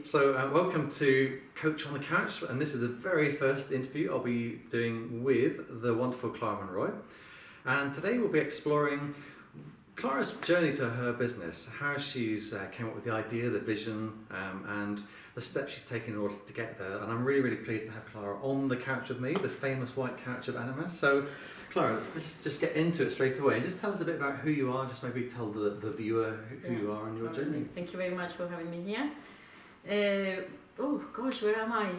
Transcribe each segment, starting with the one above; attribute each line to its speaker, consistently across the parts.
Speaker 1: So welcome to Coach on the Couch, and this is the very first interview I'll be doing with the wonderful Clara Monroy. And today we'll be exploring Clara's journey to her business, how she's came up with the idea, the vision, and the steps she's taken in order to get there. And I'm really pleased to have Clara on the couch with me, the famous white couch of Animas. So Clara, let's just get into it straight away. Just tell us a bit about who you are, just maybe tell the viewer who you are and your journey.
Speaker 2: Thank you very much for having me here. Oh gosh, where am I?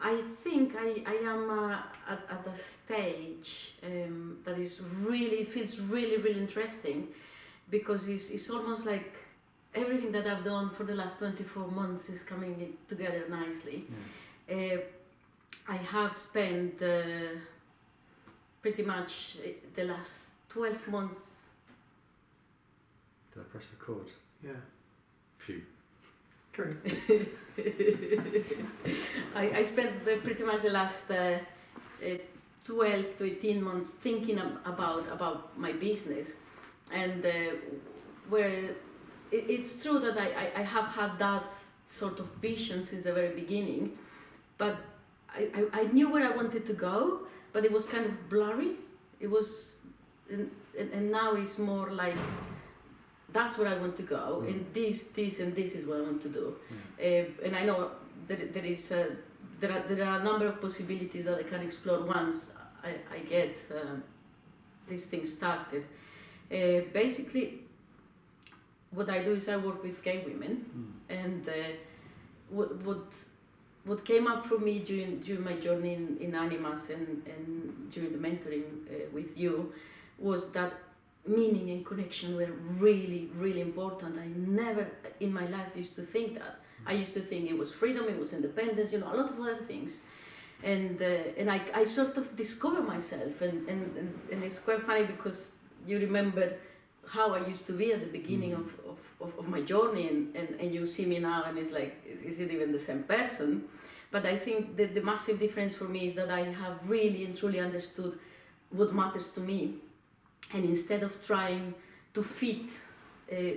Speaker 2: I think I am at a stage that is really, it feels really interesting, because it's almost like everything that I've done for the last 24 months is coming together nicely. I have spent pretty much the last 12 months.
Speaker 1: Did I press record?
Speaker 2: Yeah.
Speaker 1: Phew.
Speaker 2: I spent pretty much the last 12 to 18 months thinking about my business, and where it's true that I have had that sort of vision since the very beginning, but I knew where I wanted to go, but it was kind of blurry. It was, and now it's more like, that's where I want to go, and this and this is what I want to do. And I know that there are a number of possibilities that I can explore once I get this thing started. Basically, what I do is I work with gay women, and what came up for me during my journey in Animas and during the mentoring with you was that meaning and connection were really important. I never in my life used to think that. I used to think it was freedom, it was independence, a lot of other things. And I sort of discovered myself, and it's quite funny because you remember how I used to be at the beginning of my journey, and you see me now and it's like, is it even the same person? But I think that the massive difference for me is that I have really and truly understood what matters to me. And instead of trying to fit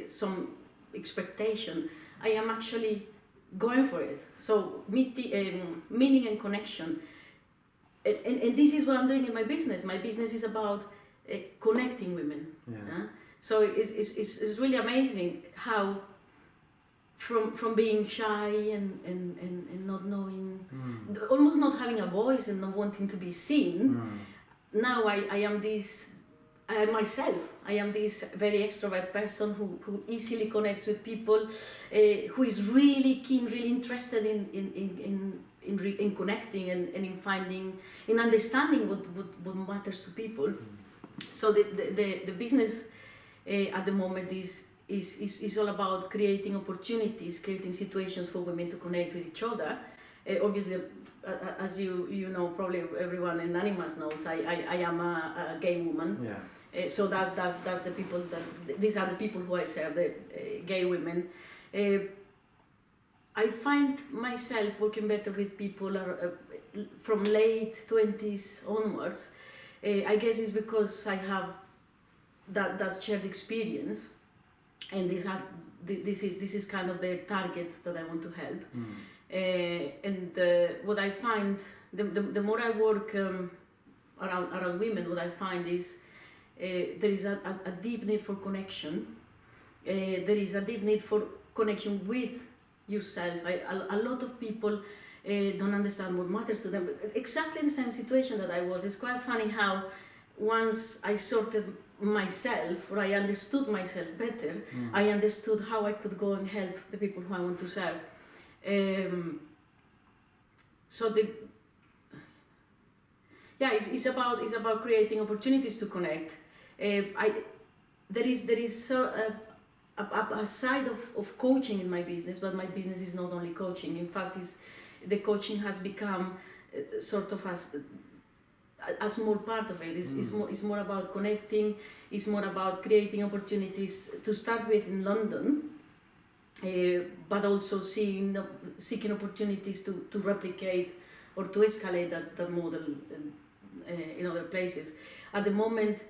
Speaker 2: some expectation, I am actually going for it. So meaning and connection. And this is what I'm doing in my business. My business is about connecting women. So it's really amazing how from being shy and not knowing, almost not having a voice and not wanting to be seen, now I am this. I am myself. I am this very extrovert person who easily connects with people, who is really keen, really interested in connecting and in finding, in understanding what matters to people. So the business at the moment is all about creating opportunities, creating situations for women to connect with each other. Obviously, as you know, probably everyone in Animas knows, I am a gay woman. So that's the people these are the people who I serve, the gay women. I find myself working better with people from late 20s onwards. I guess it's because I have that shared experience, and this is kind of the target that I want to help. And what I find, the more I work around women, what I find is there is a deep need for connection. There is a deep need for connection with yourself. A lot of people don't understand what matters to them. Exactly the same situation that I was. It's quite funny how once I sorted myself, or I understood myself better, I understood how I could go and help the people who I want to serve. It's about creating opportunities to connect. There is a side of coaching in my business, but my business is not only coaching. In fact, the coaching has become sort of a small part of it. It's more about connecting. It's more about creating opportunities to start with in London, but also seeking opportunities to replicate or to escalate that model in other places. At the moment,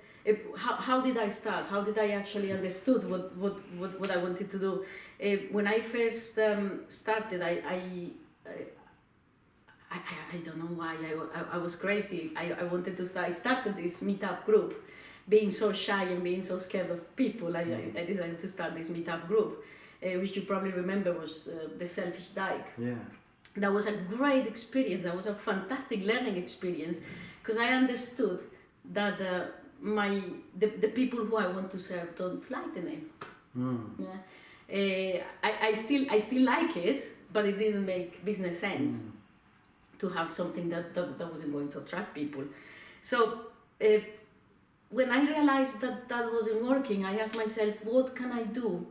Speaker 2: how did I start? How did I actually understood what I wanted to do? When I first started, I don't know why I was crazy. I wanted to start. I started this meetup group, being so shy and being so scared of people. I decided to start this meetup group, which you probably remember was the Selfish Dyke.
Speaker 1: Yeah.
Speaker 2: That was a great experience. That was a fantastic learning experience, because I understood that the people who I want to serve don't like the name. Yeah. I still like it, but it didn't make business sense to have something that wasn't going to attract people. So when I realized that wasn't working, I asked myself, what can I do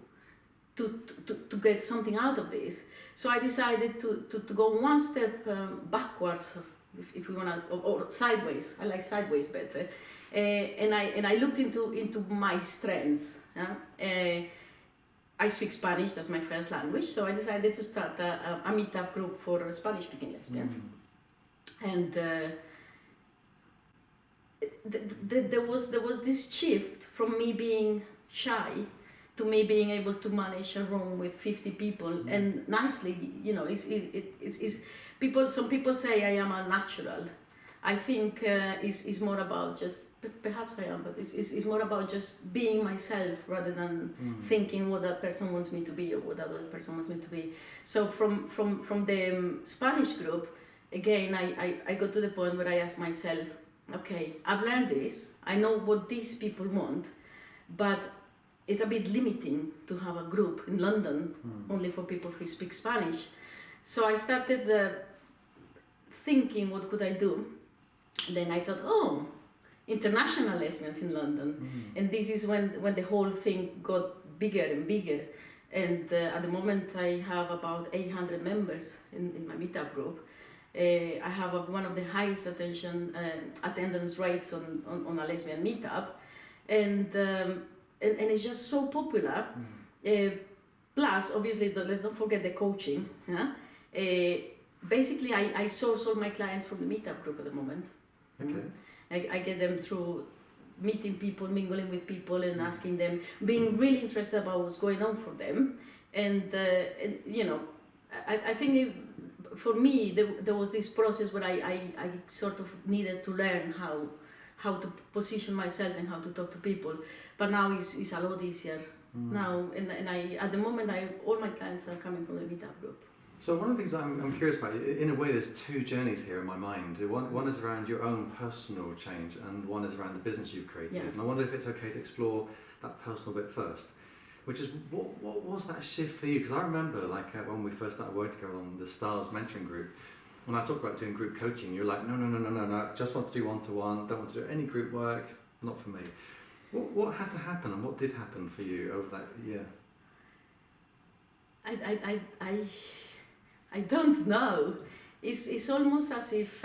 Speaker 2: to get something out of this? So I decided to go one step backwards, if we want to, or sideways. I like sideways better. And I looked into my strengths. I speak Spanish, that's my first language, so I decided to start a meetup group for Spanish-speaking lesbians. And there was this shift from me being shy to me being able to manage a room with 50 people and nicely, it's people. Some people say I am a natural. I think it's more about just, perhaps I am, but it's more about just being myself rather than thinking what that person wants me to be or what that other person wants me to be. So from the Spanish group, again, I got to the point where I asked myself, okay, I've learned this, I know what these people want, but it's a bit limiting to have a group in London only for people who speak Spanish. So I started thinking, what could I do? Then I thought, international lesbians in London. And this is when the whole thing got bigger and bigger. And at the moment I have about 800 members in my meetup group. I have one of the highest attendance rates on a lesbian meetup. And it's just so popular. Plus, obviously, let's not forget the coaching. Basically, I source all my clients from the meetup group at the moment.
Speaker 1: Okay.
Speaker 2: I get them through meeting people, mingling with people, and asking them, being really interested about what's going on for them. And I think for me, there was this process where I sort of needed to learn how to position myself and how to talk to people. But now it's a lot easier. Now, and I at the moment, all my clients are coming from the meetup group.
Speaker 1: So one of the things I'm curious about, in a way there's two journeys here in my mind. One is around your own personal change and one is around the business you've created.
Speaker 2: Yeah.
Speaker 1: And I wonder if it's okay to explore that personal bit first, which is what was that shift for you? Because I remember when we first started working together on the STARS mentoring group, when I talked about doing group coaching, you're like, no, just want to do one-to-one, don't want to do any group work, not for me. What had to happen and what did happen for you over that year?
Speaker 2: I don't know. It's almost as if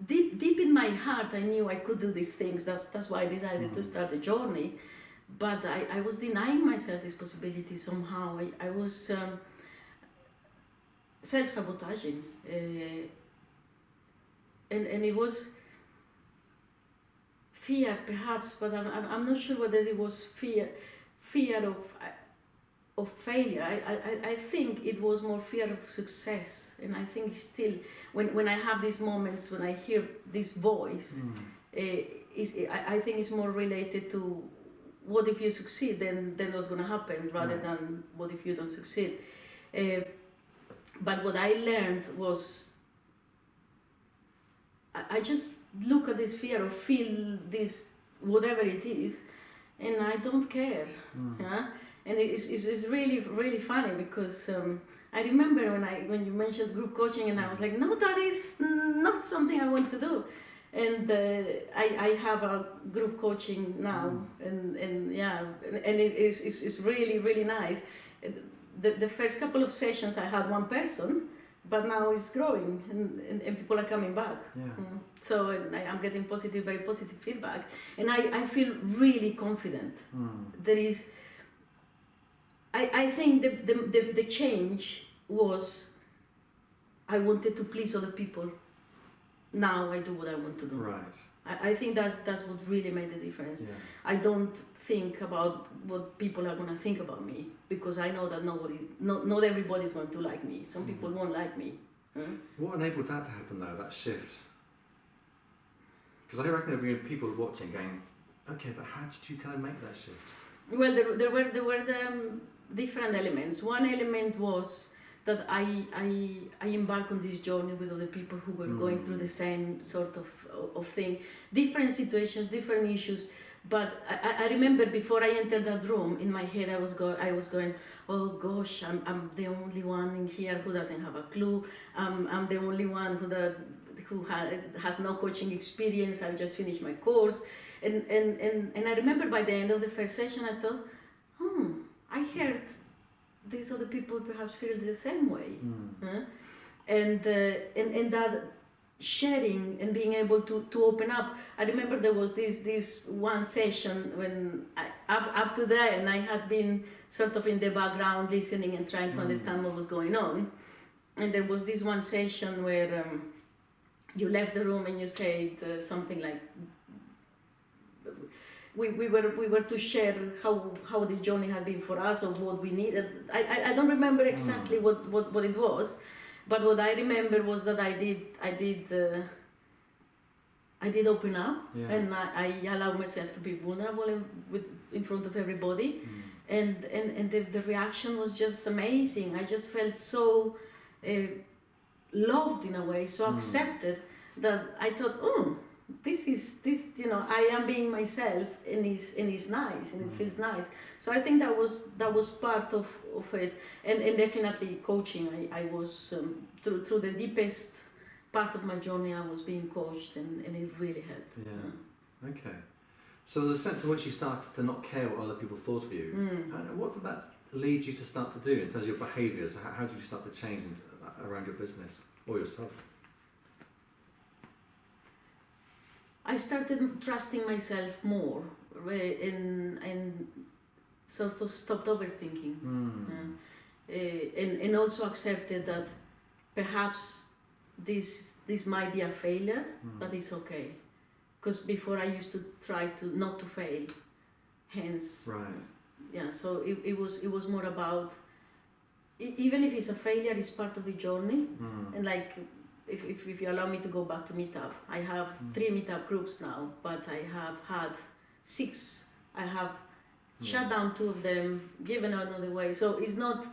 Speaker 2: deep in my heart I knew I could do these things. That's why I decided to start the journey. But I was denying myself this possibility somehow. I was self-sabotaging. And it was fear perhaps, but I'm not sure whether it was fear of failure. I think it was more fear of success, and I think still when I have these moments when I hear this voice, I think it's more related to what if you succeed, then what's going to happen, rather than what if you don't succeed. But what I learned was I just look at this fear or feel this, whatever it is, and I don't care. Yeah? And it's really, really funny because I remember when you mentioned group coaching, and I was like, no, that is not something I want to do. And I have a group coaching now, and it's really, really nice. The first couple of sessions I had one person, but now it's growing and people are coming back.
Speaker 1: Yeah.
Speaker 2: So I'm getting very positive feedback, and I feel really confident. There is, I think the change was I wanted to please other people. now I do what I want to do.
Speaker 1: Right.
Speaker 2: I think that's what really made the difference.
Speaker 1: Yeah.
Speaker 2: I don't think about what people are going to think about me, because I know that not everybody's going to like me. Some people won't like me.
Speaker 1: What enabled that to happen though, that shift? Because I reckon there'll be people watching going, okay, but how did you kind of make that shift?
Speaker 2: Well, there were the different elements. One element was that I embarked on this journey with other people who were going through the same sort of thing, different situations, different issues. But I remember before I entered that room, in my head I was going, oh gosh, I'm the only one in here who doesn't have a clue. I'm the only one who has no coaching experience. I've just finished my course, and I remember by the end of the first session I thought, I heard these other people perhaps feel the same way, and that sharing and being able to open up. I remember there was this one session when up to then I had been sort of in the background listening and trying to understand what was going on, and there was this one session where you left the room and you said something like, we were to share how the journey had been for us or what we needed. I don't remember exactly what it was, but what I remember was that I did open up, and I allowed myself to be vulnerable in front of everybody, and the reaction was just amazing. I just felt so loved in a way, so accepted, that I thought, this I am being myself, and it's nice, and it feels nice. So I think that was part of it, and definitely coaching. I was through the deepest part of my journey, I was being coached, and it really helped.
Speaker 1: Yeah. Okay. So there's a sense in which you started to not care what other people thought of you. And what did that lead you to start to do in terms of your behaviours? How did you start to change around your business or yourself?
Speaker 2: I started trusting myself more, and sort of stopped overthinking, and also accepted that perhaps this might be a failure, but it's okay, because before I used to try to not to fail, hence so it was more about, even if it's a failure, it's part of the journey, and like. If you allow me to go back to Meetup, I have 3 Meetup groups now, but I have had 6. I have shut down 2 of them, given another way. So it's not,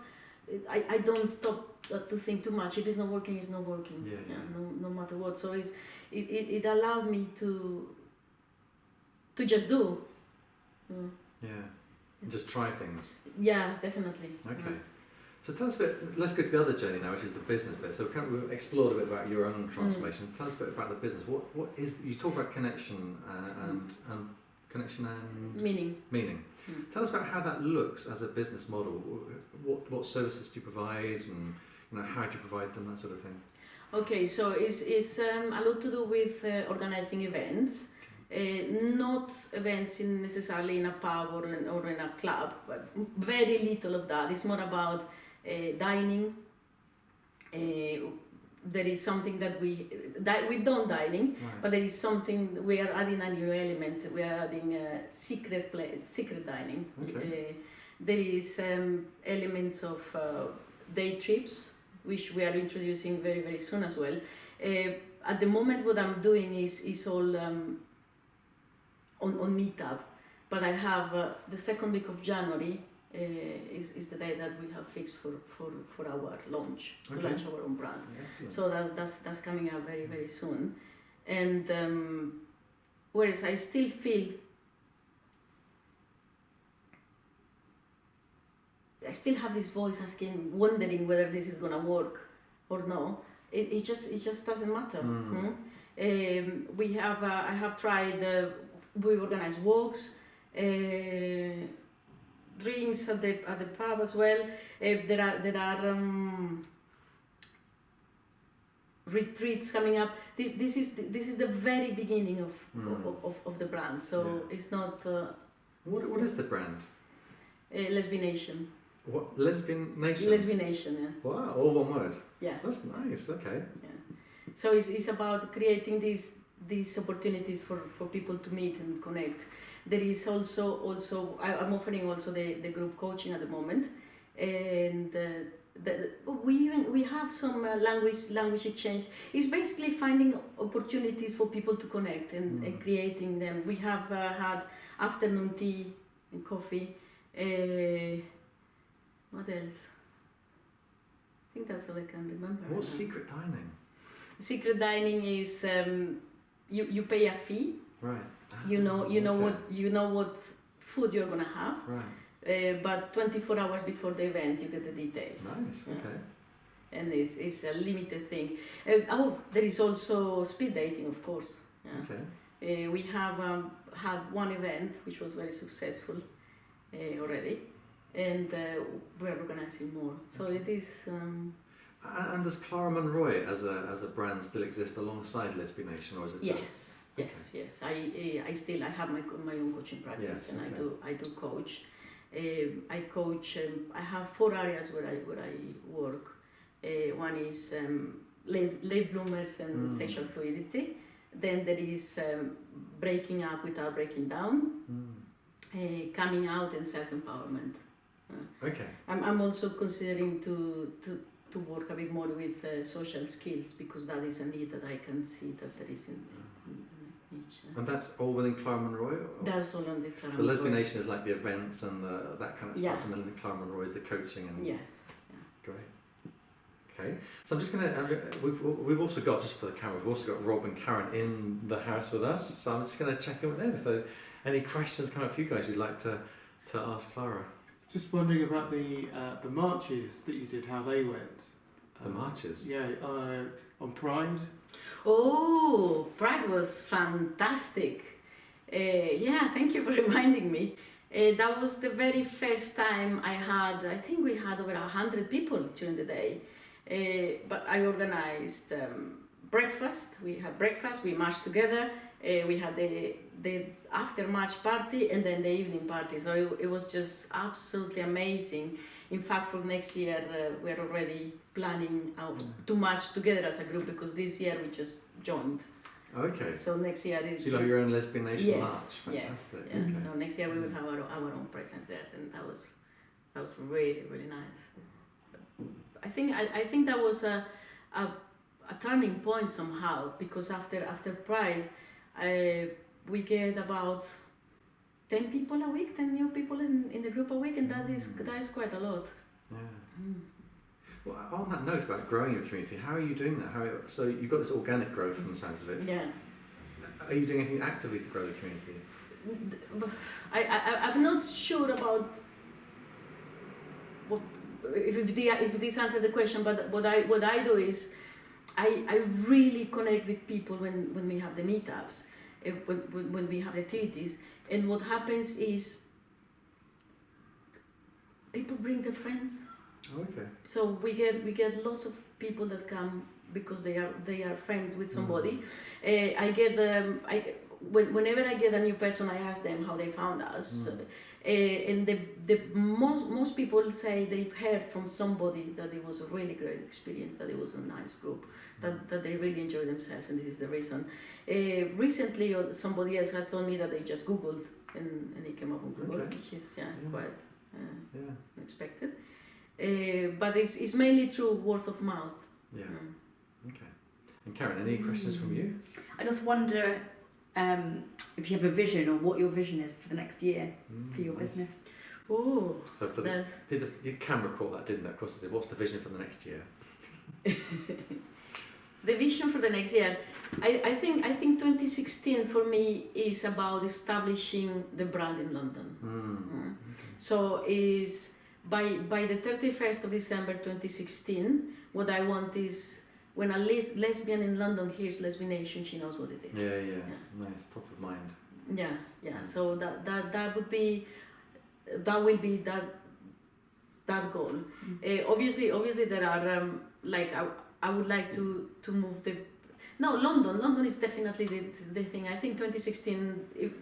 Speaker 2: I don't stop to think too much. If it's not working, it's not working. No matter what. So it allowed me to just do.
Speaker 1: Just try things.
Speaker 2: Yeah, definitely.
Speaker 1: Okay. So tell us a bit, let's go to the other journey now, which is the business bit. So we've explored a bit about your own transformation. Tell us a bit about the business. What is, you talk about connection and connection and meaning. Tell us about how that looks as a business model. What services do you provide, and how do you provide them, that sort of thing?
Speaker 2: Okay, so it's a lot to do with organizing events. Not events necessarily in a pub or in a club, but very little of that. It's more about dining. There is something that we don't dining, but there is something, we are adding a new element. We are adding secret dining.
Speaker 1: Okay.
Speaker 2: There is elements of day trips, which we are introducing very, very soon as well. At the moment, what I'm doing is all on Meetup, but I have the second week of January is the day that we have fixed for our launch, to launch our own brand.
Speaker 1: Excellent.
Speaker 2: So that's coming up very, very soon. And whereas I still feel, I still have this voice asking, wondering whether this is gonna work or no. It just doesn't matter. I have tried. We organize walks, drinks at the pub as well. There are retreats coming up. This is the very beginning of the brand. So it's not.
Speaker 1: What is the brand?
Speaker 2: Lesbian Nation.
Speaker 1: What, Lesbian Nation?
Speaker 2: Lesbian Nation, yeah.
Speaker 1: Wow, all one word.
Speaker 2: Yeah.
Speaker 1: That's nice. Okay.
Speaker 2: Yeah. So it's about creating these opportunities for people to meet and connect. There is also I'm offering also the group coaching at the moment, and we have some language exchange. It's basically finding opportunities for people to connect and creating them. We have had afternoon tea and coffee. What else? I think that's all I can remember.
Speaker 1: What's secret dining?
Speaker 2: Secret dining is you pay a fee.
Speaker 1: Right.
Speaker 2: You know
Speaker 1: Okay.
Speaker 2: what food you're gonna have.
Speaker 1: Right.
Speaker 2: But 24 hours before the event, you get the details.
Speaker 1: Nice.
Speaker 2: Yeah.
Speaker 1: Okay.
Speaker 2: And it's a limited thing. There is also speed dating, of course. Yeah.
Speaker 1: Okay.
Speaker 2: We have had one event which was very successful already, and we're organizing more. So it is.
Speaker 1: And does Clara Monroy as a brand still exist alongside Lesbian Nation, or is it?
Speaker 2: Yes. Yes. I have my own coaching practice,
Speaker 1: Yes,
Speaker 2: and
Speaker 1: okay.
Speaker 2: I do coach. I coach. I have 4 areas where I work. One is late bloomers and sexual fluidity. Then there is breaking up without breaking down, coming out, and self-empowerment.
Speaker 1: Okay.
Speaker 2: I'm also considering to work a bit more with social skills, because that is a need that I can see that there is in each.
Speaker 1: And that's all within Clara Monroy?
Speaker 2: That's all on the Clara
Speaker 1: So Lesbian
Speaker 2: Monroy.
Speaker 1: Nation is like the events and that kind of stuff,
Speaker 2: Yeah.
Speaker 1: and then the Clara Monroy is the coaching and.
Speaker 2: Yes.
Speaker 1: Great. Okay. So I'm just gonna. We've also got, just for the camera, we've also got Rob and Karen in the house with us. So I'm just gonna check in with them if there are any questions coming up for you guys you'd like to ask Clara.
Speaker 3: Just wondering about the marches that you did, how they went.
Speaker 1: The marches.
Speaker 3: Yeah, on Pride.
Speaker 2: Oh, Pride was fantastic. Yeah, thank you for reminding me. That was the very first time I think we had over 100 people during the day. But I organized breakfast. We had breakfast, we marched together. We had the after march party and then the evening party. So it was just absolutely amazing. In fact, for next year, we're already planning to march together as a group, because this year we just joined.
Speaker 1: Okay.
Speaker 2: So next year is.
Speaker 1: So you have your own Lesbian Nation march.
Speaker 2: Yes.
Speaker 1: Fantastic.
Speaker 2: Yeah.
Speaker 1: Okay.
Speaker 2: So next year we will have our own presence there, and that was really nice. I think that was a turning point somehow, because after Pride, we get about 10 people a week, 10 new people in the group a week, and that is quite a lot.
Speaker 1: Yeah. Well, on that note about growing your community, how are you doing that? So you've got this organic growth from the sounds of it.
Speaker 2: Yeah.
Speaker 1: Are you doing anything actively to grow the community?
Speaker 2: I'm not sure about if this answers the question, but what I do is I really connect with people when we have the meetups, when we have activities, and what happens is people bring their friends.
Speaker 1: Okay.
Speaker 2: So we get lots of people that come because they are friends with somebody. Whenever I get a new person, I ask them how they found us. And the most people say they've heard from somebody that it was a really great experience, that it was a nice group, that they really enjoyed themselves, and this is the reason. Recently, somebody else had told me that they just Googled and it came up on Google, which is quite unexpected. But it's mainly through word of mouth.
Speaker 1: Yeah. Okay. And Karen, any questions from you?
Speaker 4: I just wonder if you have a vision, or what your vision is for the next year for your business.
Speaker 2: Oh,
Speaker 1: so did your camera caught that, didn't it? Of course it did. What's the vision for the next year?
Speaker 2: The vision for the next year, I think 2016 for me is about establishing the brand in London. So is by the 31st of December 2016, what I want is, when a lesbian in London hears Lesbian Nation, she knows what it is.
Speaker 1: Yeah. Nice, top of mind.
Speaker 2: Yeah. Nice. So that will be that goal. Obviously there are I would like to move London is definitely the thing. I think 2016,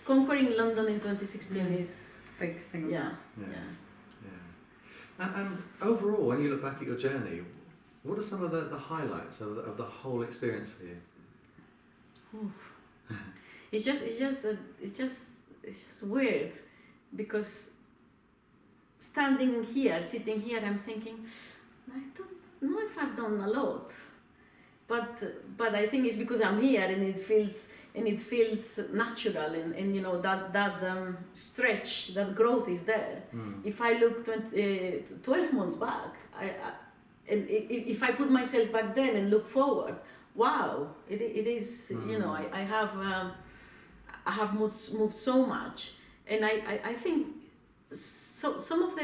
Speaker 2: conquering London in 2016 is
Speaker 4: focusing on that.
Speaker 1: And overall, when you look back at your journey, What are some of the highlights of the whole experience for you?
Speaker 2: It's just weird, because sitting here, I'm thinking, I don't know if I've done a lot, but I think it's because I'm here and it feels natural, and you know that stretch, that growth is there. If I look 12 months back, and if I put myself back then and look forward, wow, it is, you know, I have moved so much, and I think so some of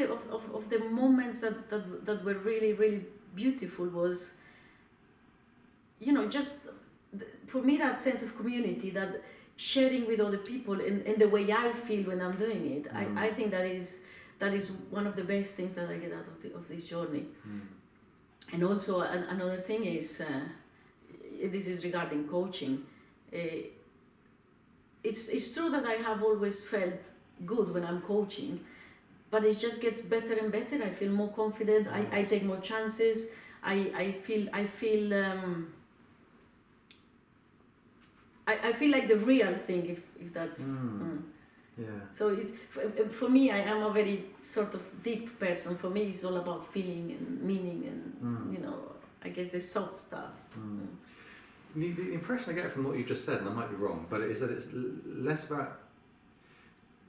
Speaker 2: the moments that were really beautiful was, you know, just for me, that sense of community, that sharing with other people, and the way I feel when I'm doing it. I think that is one of the best things that I get out of this journey. And also another thing is, this is regarding coaching. It's true that I have always felt good when I'm coaching, but it just gets better and better. I feel more confident. I take more chances. I feel like the real thing, if that's.
Speaker 1: Yeah.
Speaker 2: So it's for me. I am a very sort of deep person. For me, it's all about feeling and meaning, and you know, I guess the soft stuff.
Speaker 1: The impression I get from what you've just said, and I might be wrong, but it is that it's less about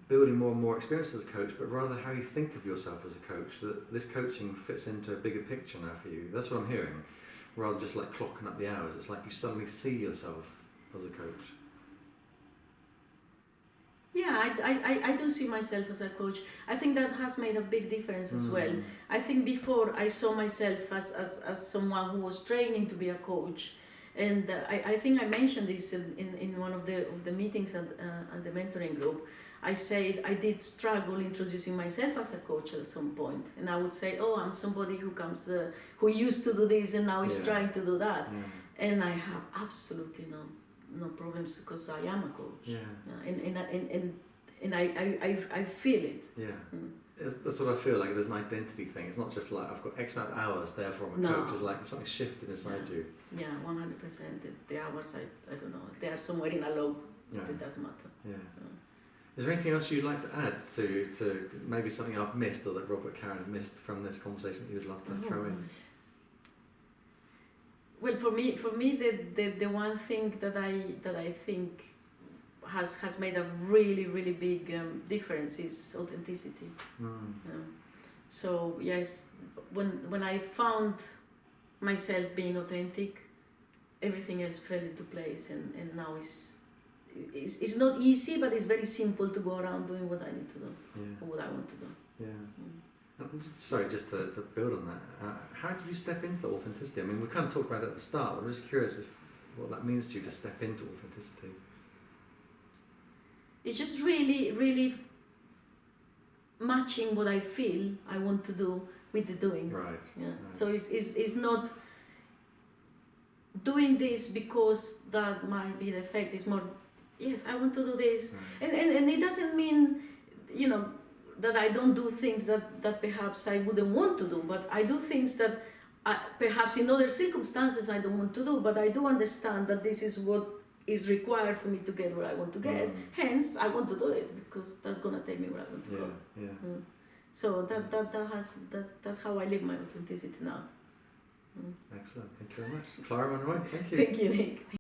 Speaker 1: building more and more experience as a coach, but rather how you think of yourself as a coach. That this coaching fits into a bigger picture now for you. That's what I'm hearing, rather than just like clocking up the hours. It's like you suddenly see yourself as a coach.
Speaker 2: Yeah, I do see myself as a coach. I think that has made a big difference as well. I think before I saw myself as someone who was training to be a coach, and I think I mentioned this in one of the meetings at the mentoring group. I said I did struggle introducing myself as a coach at some point, and I would say, oh, I'm somebody who used to do this and now is trying to do that, and I have absolutely no problems, because I am a coach. And I feel it.
Speaker 1: That's what I feel like. There's an identity thing. It's not just like I've got X amount of hours, therefore I'm a coach. It's like something shifted inside you.
Speaker 2: Yeah, 100%. The hours, I don't know. They are somewhere in a log. It doesn't matter.
Speaker 1: Is there anything else you'd like to add to maybe something I've missed, or that Robert Karen missed from this conversation that you would love to throw in?
Speaker 2: Well, for me, the one thing that I think has made a really big difference is authenticity. So yes, when I found myself being authentic, everything else fell into place, and now it's not easy, but it's very simple to go around doing what I need to do, or what I want to do.
Speaker 1: Sorry, just to build on that, how did you step into authenticity? I mean, we kind of talked about it at the start, but I'm just curious what that means to you to step into authenticity.
Speaker 2: It's just really matching what I feel I want to do with the doing.
Speaker 1: Right.
Speaker 2: So it's not doing this because that might be the effect. It's more, yes, I want to do this, and it doesn't mean, you know, that I don't do things that perhaps I wouldn't want to do, but I do things that perhaps in other circumstances I don't want to do, but I do understand that this is what is required for me to get where I want to get. Hence, I want to do it, because that's going to take me where I want to go. So that's how I live my authenticity now.
Speaker 1: Excellent. Thank you very much. Clara Monroy, thank you.
Speaker 2: Thank you, Nick.